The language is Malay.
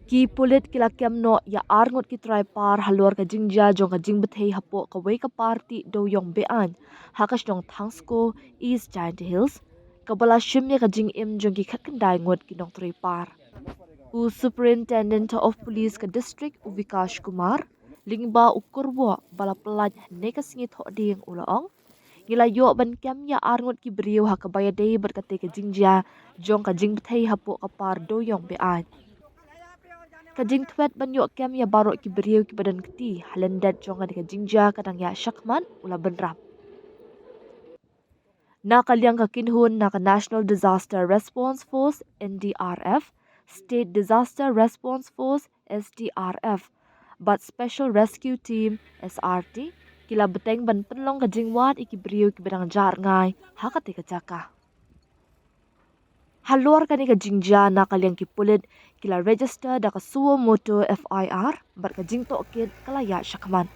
Ki pulit kila kemno ya arngot ki trai par halor ka jingja jong ka jingbthei hapoh ka wei ka parti dewiong bean hakash dong thangsko East Jaintia Hills ka bala shimye ka jing im jong ki khatkandai ngot ki dong trai par. U Superintendent of Police ka district u Vikash Kumar lingba ukurbo bala pelaj ne ka singi tho ding ulaong ngila yo ban kem ya arngot ki brio ha ka bayadei berkate ka jingja jong ka jingbthei hapoh ka par dewiong bean. Kajing twet banyok kem ya barok ki beriu ki badan keti halendat jonga di kajingja kadang ya syakman ula benram. Na kalyang ka kinhun na ka National Disaster Response Force NDRF, State Disaster Response Force SDRF, but Special Rescue Team SRT kila beteng ban penlong kajingwan iki beriu ki badang jar ngai hakati kacaka. Halor kani ka jingja na kalyang ki pulit kila register da ka suwo moto FIR bar ka jingto kit kalaya syakman.